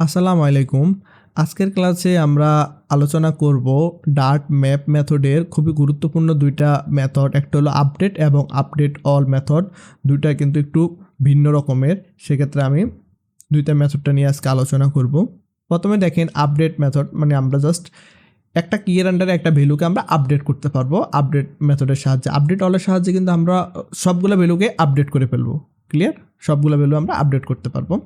আসসালামু আলাইকুম। আজকের ক্লাসে আমরা আলোচনা করব ডার্ট ম্যাপ মেথডের খুবই গুরুত্বপূর্ণ দুইটা মেথড। একটা হলো আপডেট এবং আপডেট অল মেথড। দুইটা কিন্তু একটু ভিন্ন রকমের, সেক্ষেত্রে আমি দুইটা মেথডটা নিয়ে আজকে আলোচনা করব। প্রথমে দেখেন আপডেট মেথড মানে আমরা জাস্ট একটা কিয়ের আন্ডারে একটা ভ্যালুকে আমরা আপডেট করতে পারবো আপডেট মেথডের সাহায্যে। আপডেট অলের সাহায্যে কিন্তু আমরা সবগুলো ভ্যালুকে আপডেট করে ফেলবো। ক্লিয়ার? সবগুলো ভ্যালু আমরা আপডেট করতে পারবো।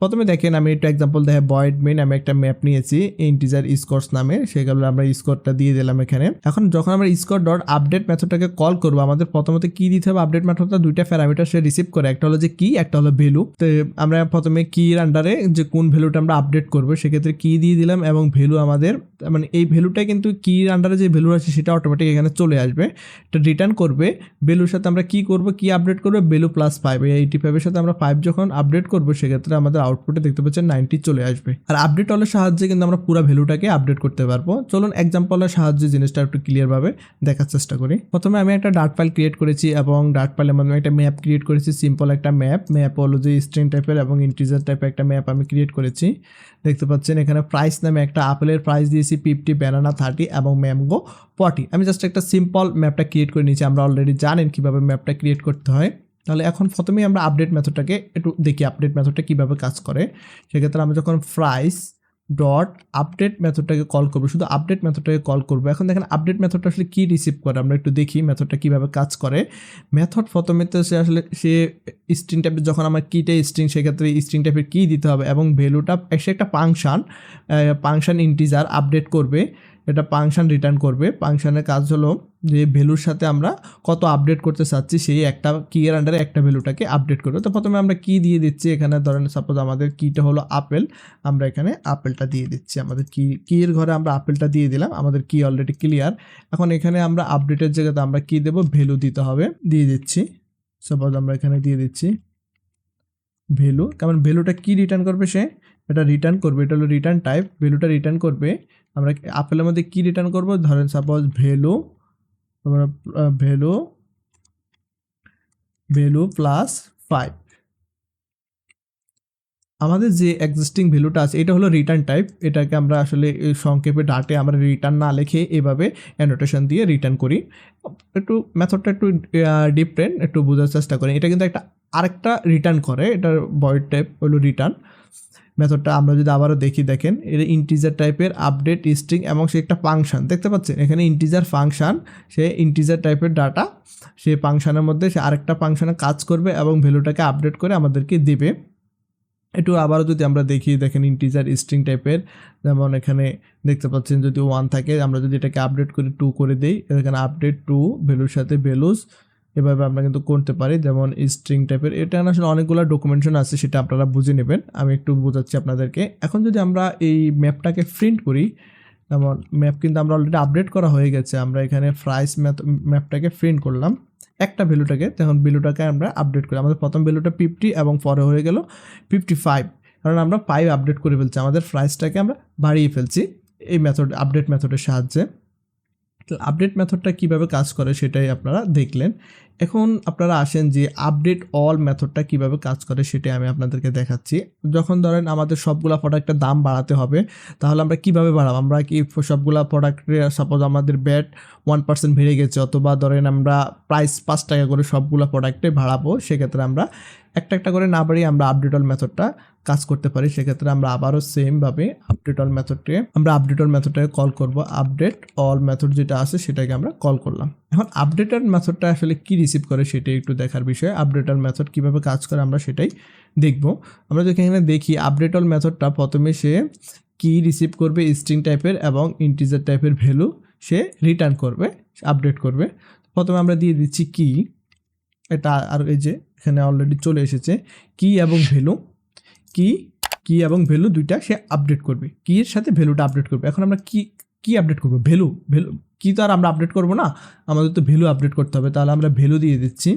প্রথমে দেখেন আমি একটা এক্সাম্পল দেখে ভয়েড মেইন আমি একটা ম্যাপ নিয়েছি ইন্টিজার স্কোরস নামে, সেগুলো আমরা স্কোরটা দিয়ে দিলাম এখানে। এখন যখন আমরা স্কোর ডট আপডেট মেথডটাকে কল করবো, আমাদের প্রথমত কি দিতে হবে? আপডেট মেথডটা দুইটা প্যারামিটার সে রিসিভ করে, একটা হলো যে কি, একটা হলো ভ্যালু। তো আমরা প্রথমে কির আন্ডারে যে কোন ভ্যালুটা আমরা আপডেট করবো সেক্ষেত্রে কি দিয়ে দিলাম এবং ভ্যালু আমাদের মানে এই ভ্যালুটা কিন্তু কির আন্ডারে যে ভ্যালু আছে সেটা অটোমেটিক এখানে চলে আসবে, এটা রিটার্ন করবে। ভ্যালুর সাথে আমরা কি করব, কি আপডেট করবো, ভ্যালু প্লাস 5, এই 85 এর সাথে আমরা 5 যখন আপডেট করবো সেক্ষেত্রে আমাদের আউটপুটে দেখতে পাচ্ছেন 90 চলে আসবে। আর আপডেট অলের সাহায্যে কিন্তু আমরা পুরো ভ্যালুটাকে আপডেট করতে পারবো। চলুন এক্সাম্পলের সাহায্যে জিনিসটা একটু ক্লিয়ারভাবে দেখার চেষ্টা করি। প্রথমে আমি একটা ডার্ট ফাইল ক্রিয়েট করেছি এবং ডার্ট ফাইলের মাধ্যমে একটা ম্যাপ ক্রিয়েট করেছি, সিম্পল একটা ম্যাপ হলো যে স্ট্রিং টাইপের এবং ইন্টিজার টাইপের একটা ম্যাপ আমি ক্রিয়েট করেছি। দেখতে পাচ্ছেন এখানে প্রাইস নামে একটা আপেলের প্রাইস দিয়েছি 50, ব্যানানা 30 এবং ম্যাঙ্গো 40। আমি জাস্ট একটা সিম্পল ম্যাপটা ক্রিয়েট করে নিয়েছি। আমরা অলরেডি জানেন কিভাবে ম্যাপটা ক্রিয়েট করতে হয়। তাহলে এখন প্রথমেই আমরা আপডেট মেথডটাকে একটু দেখি আপডেট মেথডটা কীভাবে কাজ করে। সেক্ষেত্রে আমরা যখন প্রাইস ডট আপডেট মেথডটাকে কল করবো, শুধু আপডেট মেথডটাকে কল করবো। এখন দেখেন আপডেট মেথডটা আসলে কী রিসিভ করে, আমরা একটু দেখি মেথডটা কীভাবে কাজ করে। মেথড প্রথমে তো সে আসলে স্ট্রিং টাইপের যখন আমার কিটা স্ট্রিং, সেক্ষেত্রে স্ট্রিং টাইপের কী দিতে হবে এবং ভ্যালুটা এসে একটা ফাংশন ইন্টিজার আপডেট করবে, এটা ফাংশন রিটার্ন করবে। ফাংশনের কাজ হলো যে ভ্যালুর সাথে আমরা কত আপডেট করতে চাচ্ছি সেই একটা কিয়ের আন্ডারে একটা ভ্যালুটাকে আপডেট করবে। তো প্রথমে আমরা কি দিয়ে দিচ্ছি, এখানে ধরেন সাপোজ আমাদের কিটা হলো আপেল, আমরা এখানে আপেলটা দিয়ে দিচ্ছি। আমাদের কিয়ের ঘরে আমরা আপেলটা দিয়ে দিলাম, আমাদের কি অলরেডি ক্লিয়ার। এখন এখানে আমরা আপডেটের জায়গাতে আমরা কি দেবো, ভ্যালু দিতে হবে, দিয়ে দিচ্ছি। সাপোজ আমরা এখানে দিয়ে দিচ্ছি ভ্যালু, কারণ ভ্যালুটা কি রিটার্ন করবে, সে এটা রিটার্ন করবে, এটা হলো রিটার্ন টাইপ, ভ্যালুটা রিটার্ন করবে। আমরা আপেলের মধ্যে কি রিটার্ন করব, ধরেন সাপোজ ভ্যালু, আমরা ভ্যালু প্লাস 5। আমাদের যে এক্সিস্টিং ভ্যালুটা আছে এটা হলো রিটার্ন টাইপ, এটাকে আমরা আসলে সংক্ষেপে ডাটে আমরা রিটার্ন না লিখে এভাবে অ্যানোটেশন দিয়ে রিটার্ন করি। একটু মেথডটা একটু ডিফারেন্ট, একটু বোঝার চেষ্টা করি। এটা কিন্তু আরেকটা রিটার্ন করে, এটার ভয়েড টাইপ হলো রিটার্ন। মেথডটা আমরা যদি আবারও দেখেন এটা ইন্টিজার টাইপের আপডেট স্ট্রিং এবং সে একটা ফাংশন, দেখতে পাচ্ছেন এখানে ইন্টিজার ফাংশন, সে ইন্টিজার টাইপের ডাটা, সে ফাংশনের মধ্যে সে আরেকটা ফাংশনে কাজ করবে এবং ভ্যালুটাকে আপডেট করে আমাদেরকে দেবে। একটু আবারও যদি আমরা দেখেন ইন্টিজার স্ট্রিং টাইপের, যেমন এখানে দেখতে পাচ্ছেন যদি 1 থাকে, আমরা যদি এটাকে আপডেট করে 2 করে দিই, এখানে আপডেট 2 ভ্যালুর সাথে ভ্যালুস, এভাবে আমরা কিন্তু করতে পারি। যেমন স্ট্রিং টাইপের এটা আসলে অনেকগুলো ডকুমেন্টেশন আছে, সেটা আপনারা বুঝে নেবেন, আমি একটু বোঝাচ্ছি আপনাদেরকে। এখন যদি আমরা এই ম্যাপটাকে প্রিন্ট করি, যেমন ম্যাপ কিন্তু আমরা অলরেডি আপডেট করা হয়ে গেছে, আমরা এখানে প্রাইস ম্যাপটাকে প্রিন্ট করলাম একটা ভ্যালুটাকে, তখন ভ্যালুটাকে আমরা আপডেট করি। আমাদের প্রথম ভ্যালুটা 50 এবং পরে হয়ে গেল 55, কারণ আমরা 5 আপডেট করে ফেলছি, আমাদের প্রাইসটাকে আমরা বাড়িয়ে ফেলছি এই মেথড আপডেট মেথডের সাহায্যে। আপডেট মেথডটা কিভাবে কাজ করে সেটাই আপনারা দেখলেন। এখন আপনারা আসেন যে আপডেট অল মেথডটা কিভাবে কাজ করে সেটাই আমি আপনাদেরকে দেখাচ্ছি। যখন ধরেন আমাদের সবগুলা প্রোডাক্টের দাম বাড়াতে হবে, তাহলে আমরা কিভাবে বাড়াবো? আমরা কি সবগুলা প্রোডাক্টের সাপোজ আমাদের ব্যাট 1% বেড়ে গেছে, অথবা ধরেন আমরা প্রাইস 5 টাকা করে সবগুলা প্রোডাক্টে বাড়াবো, সেক্ষেত্রে আমরা একটা করে না বাড়িয়ে আমরা আপডেট অল মেথডটা কাজ করতে পারি। সেক্ষেত্রে আমরা আবারও সেমভাবে আপডেট অল মেথডটাকে কল করব। আপডেট অল মেথড যেটা আছে সেটাকে আমরা কল করলাম। এখন আপডেটের মেথডটা আসলে কি রিসিভ করে সেটাই একটু দেখার বিষয়। আপডেট অল মেথড কীভাবে কাজ করে আমরা সেটাই দেখব। আমরা যদি এখানে দেখি আপডেট অল মেথডটা প্রথমে সে কি রিসিভ করবে, স্ট্রিং টাইপের এবং ইন্টিজার টাইপের ভ্যালু সে রিটার্ন করবে, আপডেট করবে। প্রথমে আমরা দিয়ে দিচ্ছি কি, এটা আর এই যে এখানে অলরেডি চলে এসেছে কি এবং ভ্যালু, কি এবং ভ্যালু দুইটা সে আপডেট করবে, কি এর সাথে ভ্যালুটা আপডেট করবে। এখন আমরা কি আপডেট করবো, ভ্যালু কি তো আর আমরা আপডেট করবো না, আমাদের তো ভ্যালু আপডেট করতে হবে। তাহলে আমরা ভ্যালু দিয়ে দিচ্ছি,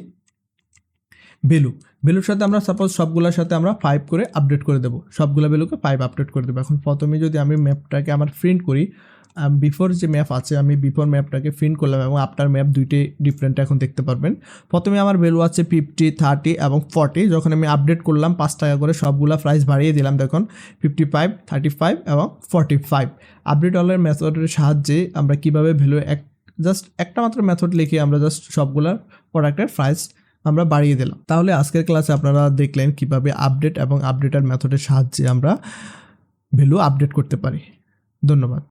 ভ্যালুর সাথে আমরা সাপোজ সবগুলোর সাথে আমরা 5 করে আপডেট করে দেবো, সবগুলো ভ্যালুকে 5 আপডেট করে দেবো। এখন প্রথমে যদি আমি ম্যাপটাকে আমার প্রিন্ট করি, বিফোর যে ম্যাপ আছে আমি বিফোর ম্যাপটাকে প্রিন্ট করলাম এবং আফটার ম্যাপ দুইটি ডিফারেন্ট এখন দেখতে পারবেন। প্রথমে আমার ভ্যালু আছে 50, 30 এবং 40। যখন আমি আপডেট করলাম 5 টাকা করে সবগুলা প্রাইস বাড়িয়ে দিলাম, দেখুন 55, 35 এবং 45। আপডেট অলের মেথডের সাহায্যে আমরা কীভাবে ভ্যালু জাস্ট একটা মাত্র মেথড লিখে আমরা জাস্ট সবগুলা প্রোডাক্টের প্রাইস আমরা বাড়িয়ে দিলাম। তাহলে আজকের ক্লাসে আপনারা দেখলেন কিভাবে আপডেট এবং আপডেটার মেথডের সাহায্যে আমরা ভ্যালু আপডেট করতে পারি। ধন্যবাদ।